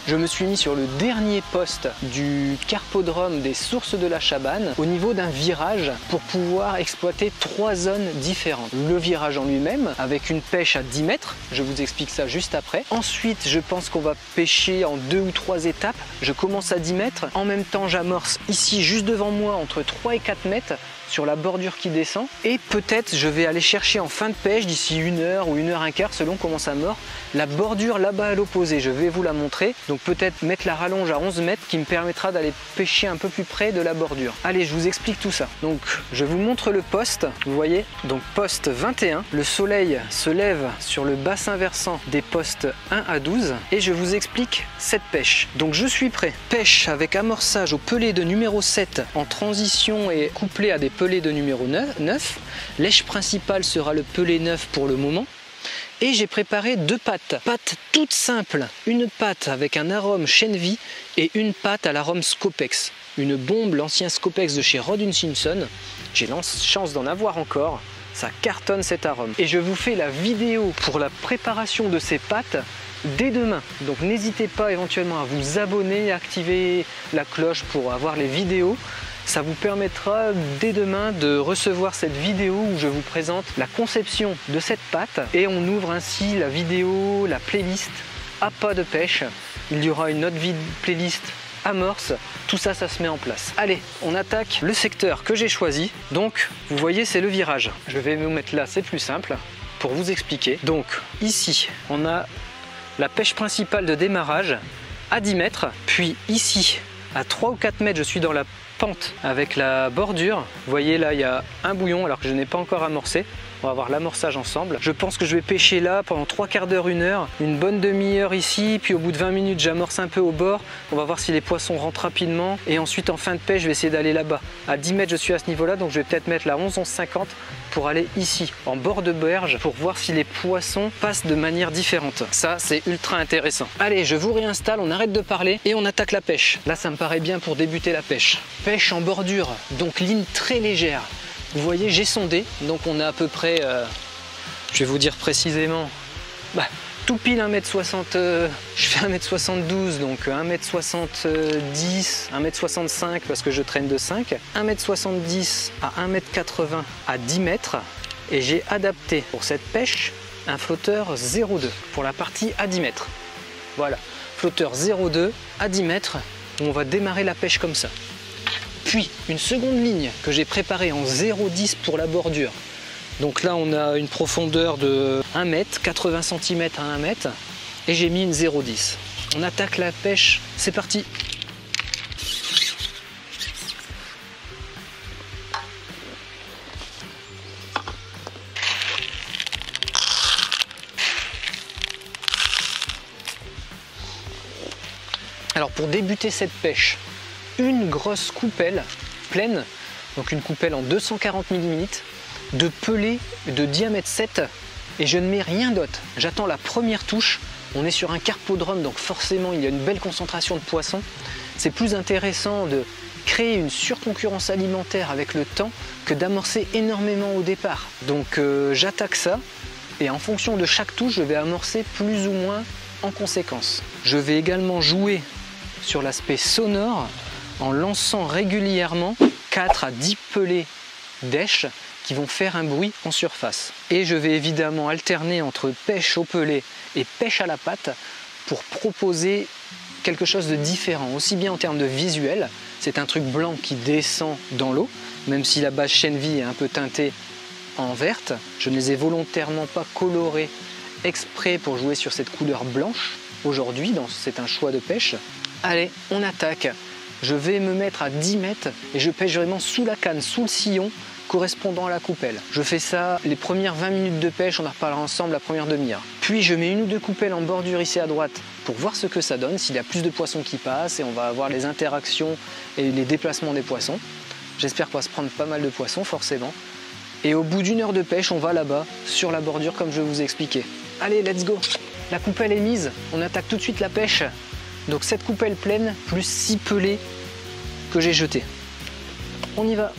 je me suis mis sur le dernier poste du carpodrome des Sources de la Chabanne au niveau d'un virage pour pouvoir exploiter 3 zones différentes. Le virage en lui-même avec une pêche à 10 mètres, je vous explique ça juste après. Ensuite, je pense qu'on va pêcher en 2 ou 3 étapes. Je commence à 10 mètres, en même temps j'amorce ici juste devant moi entre 3 et 4 mètres sur la bordure qui descend, et peut-être je vais aller chercher en fin de pêche d'ici 1 heure ou 1 heure et quart selon comment ça mord la bordure là-bas à l'opposé. Je vais vous la montrer, donc peut-être mettre la rallonge à 11 mètres qui me permettra d'aller pêcher un peu plus près de la bordure. Allez, je vous explique tout ça. Donc je vous montre le poste, vous voyez, donc poste 21, le soleil se lève sur le bassin versant des postes 1 à 12 et je vous explique cette pêche. Donc je suis prêt, pêche avec amorçage au pelé de numéro 7 en transition et couplé à des pelés de numéro 9. Lèche principale sera le pelé 9 pour le moment. Et j'ai préparé 2 pâtes. Pâtes toutes simples. Une pâte avec un arôme chènevis et une pâte à l'arôme Scopex. Une bombe, l'ancien Scopex de chez Rod Hutchinson. J'ai la chance d'en avoir encore. Ça cartonne cet arôme. Et je vous fais la vidéo pour la préparation de ces pâtes dès demain. Donc n'hésitez pas éventuellement à vous abonner et activer la cloche pour avoir les vidéos. Ça vous permettra dès demain de recevoir cette vidéo où je vous présente la conception de cette pâte et on ouvre ainsi la vidéo, la playlist à pas de pêche. Il y aura une autre playlist amorce, tout ça, ça se met en place. Allez, on attaque le secteur que j'ai choisi. Donc, vous voyez, c'est le virage. Je vais vous mettre là, c'est plus simple pour vous expliquer. Donc, ici, on a la pêche principale de démarrage à 10 mètres, puis ici, à 3 ou 4 mètres, je suis dans la pente avec la bordure. Vous voyez là, il y a un bouillon alors que je n'ai pas encore amorcé. On va voir l'amorçage ensemble. Je pense que je vais pêcher là pendant 3 quarts d'heure, 1 heure, une bonne demi-heure ici, puis au bout de 20 minutes j'amorce un peu au bord. On va voir si les poissons rentrent rapidement et ensuite en fin de pêche je vais essayer d'aller là-bas. À 10 mètres je suis à ce niveau là, donc je vais peut-être mettre la 11-11-50 pour aller ici en bord de berge pour voir si les poissons passent de manière différente. Ça c'est ultra intéressant. Allez, je vous réinstalle, on arrête de parler et on attaque la pêche. Là ça me paraît bien pour débuter la pêche. Pêche en bordure, donc ligne très légère. Vous voyez, j'ai sondé, donc on a à peu près, je vais vous dire précisément, tout pile 1m60, je fais 1m72, donc 1m70, 1m65 parce que je traîne de 5, 1m70 à 1m80 à 10 mètres, et j'ai adapté pour cette pêche un flotteur 0,2 pour la partie à 10 mètres. Voilà, flotteur 0,2 à 10 mètres, on va démarrer la pêche comme ça. Puis une seconde ligne que j'ai préparée en 0,10 pour la bordure. Donc là on a une profondeur de 1 mètre, 80 cm à 1 mètre, et j'ai mis une 0,10. On attaque la pêche, c'est parti. Alors pour débuter cette pêche, une grosse coupelle pleine, donc une coupelle en 240 mm, de pelé de diamètre 7, et je ne mets rien d'autre. J'attends la première touche. On est sur un carpodrome, donc forcément il y a une belle concentration de poissons. C'est plus intéressant de créer une surconcurrence alimentaire avec le temps que d'amorcer énormément au départ. Donc j'attaque ça, et en fonction de chaque touche, je vais amorcer plus ou moins en conséquence. Je vais également jouer sur l'aspect sonore en lançant régulièrement 4 à 10 pelés d'èche qui vont faire un bruit en surface. Et je vais évidemment alterner entre pêche au pelé et pêche à la patte pour proposer quelque chose de différent, aussi bien en termes de visuel. C'est un truc blanc qui descend dans l'eau, même si la base chènevis est un peu teintée en verte. Je ne les ai volontairement pas colorés exprès pour jouer sur cette couleur blanche aujourd'hui, c'est un choix de pêche. Allez, on attaque. Je vais me mettre à 10 mètres et je pêche vraiment sous la canne, sous le sillon correspondant à la coupelle. Je fais ça les premières 20 minutes de pêche, on en reparlera ensemble la première demi-heure. Puis je mets 1 ou 2 coupelles en bordure ici à droite pour voir ce que ça donne, s'il y a plus de poissons qui passent, et on va avoir les interactions et les déplacements des poissons. J'espère qu'on va se prendre pas mal de poissons forcément. Et au bout d'1 heure de pêche, on va là-bas, sur la bordure comme je vous ai expliqué. Allez, let's go! La coupelle est mise, on attaque tout de suite la pêche. Donc cette coupelle pleine, plus 6 pelés que j'ai jetés. On y va.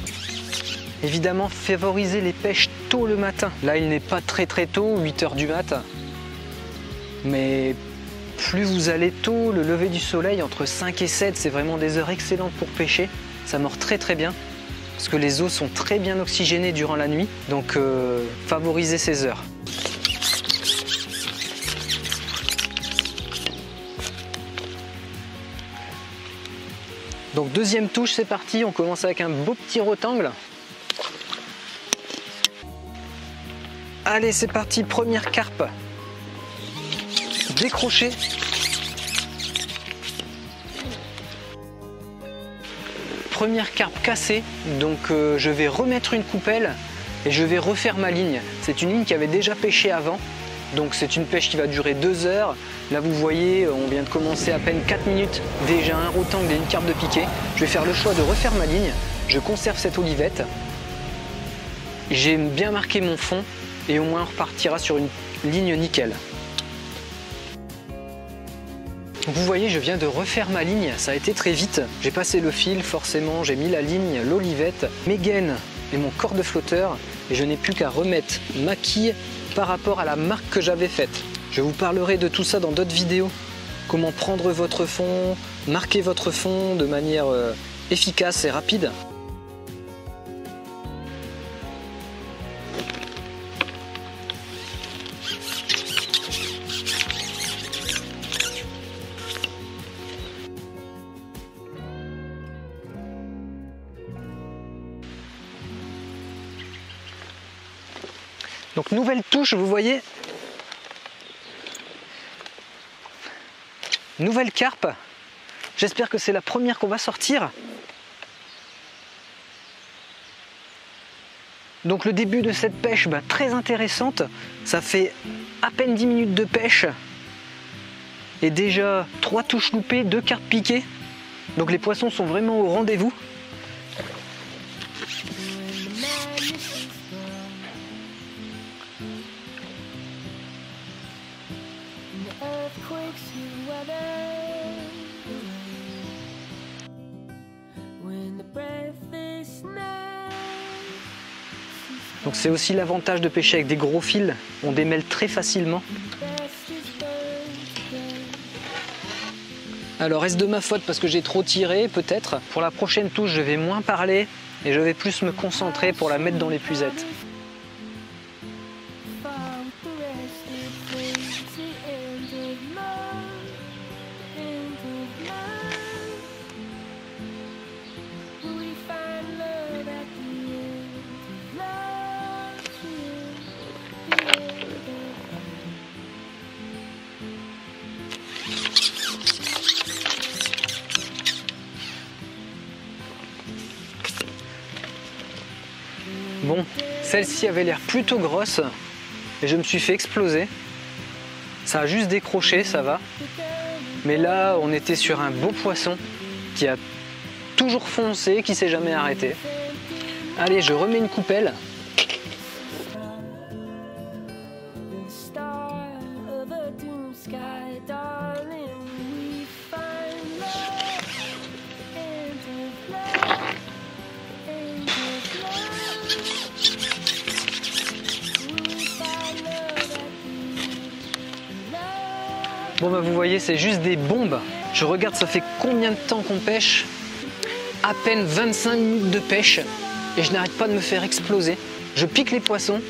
Évidemment, favoriser les pêches tôt le matin. Là, il n'est pas très tôt, 8 h du matin. Mais Plus vous allez tôt, le lever du soleil entre 5 et 7, c'est vraiment des heures excellentes pour pêcher. Ça mord très très bien parce que les eaux sont très bien oxygénées durant la nuit, donc favorisez ces heures. Donc deuxième touche, c'est parti, on commence avec un beau petit rectangle. Allez, c'est parti, première carpe. Décroché. Première carpe cassée, donc je vais remettre une coupelle et je vais refaire ma ligne. C'est une ligne qui avait déjà pêché avant, donc c'est une pêche qui va durer 2 heures. Là vous voyez, on vient de commencer à peine 4 minutes, déjà un rectangle et une carpe de piqué. Je vais faire le choix de refaire ma ligne, je conserve cette olivette. J'ai bien marqué mon fond et au moins on repartira sur une ligne nickel. Vous voyez, je viens de refaire ma ligne, ça a été très vite. J'ai passé le fil, forcément, j'ai mis la ligne, l'olivette, mes gaines et mon corps de flotteur. Et je n'ai plus qu'à remettre ma quille par rapport à la marque que j'avais faite. Je vous parlerai de tout ça dans d'autres vidéos. Comment prendre votre fond, marquer votre fond de manière efficace et rapide. Donc nouvelle touche, vous voyez, nouvelle carpe. J'espère que c'est la première qu'on va sortir. Donc le début de cette pêche, très intéressante. Ça fait à peine 10 minutes de pêche. Et déjà 3 touches loupées, 2 carpes piquées. Donc les poissons sont vraiment au rendez-vous. Donc c'est aussi l'avantage de pêcher avec des gros fils, on démêle très facilement. Alors est-ce de ma faute parce que j'ai trop tiré peut-être? Pour la prochaine touche je vais moins parler et je vais plus me concentrer pour la mettre dans l'épuisette. Bon, celle-ci avait l'air plutôt grosse et je me suis fait exploser. Ça a juste décroché, ça va. Mais là, on était sur un beau poisson qui a toujours foncé, qui s'est jamais arrêté. Allez, je remets une coupelle. Bon vous voyez, c'est juste des bombes. Je regarde, ça fait combien de temps qu'on pêche? À peine 25 minutes de pêche et je n'arrête pas de me faire exploser. Je pique les poissons,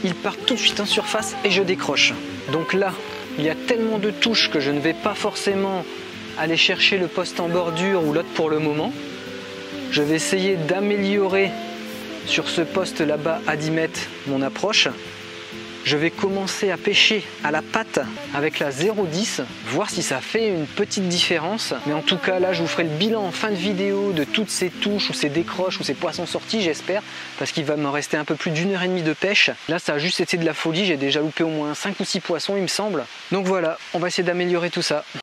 ils partent tout de suite en surface et je décroche. Donc là, il y a tellement de touches que je ne vais pas forcément aller chercher le poste en bordure ou l'autre pour le moment. Je vais essayer d'améliorer sur ce poste là-bas à 10 mètres mon approche. Je vais commencer à pêcher à la patte avec la 0,10, voir si ça fait une petite différence. Mais en tout cas, là, je vous ferai le bilan en fin de vidéo de toutes ces touches ou ces décroches ou ces poissons sortis, j'espère, parce qu'il va me rester un peu plus d'1 heure et demie de pêche. Là, ça a juste été de la folie, j'ai déjà loupé au moins 5 ou 6 poissons, il me semble. Donc voilà, on va essayer d'améliorer tout ça.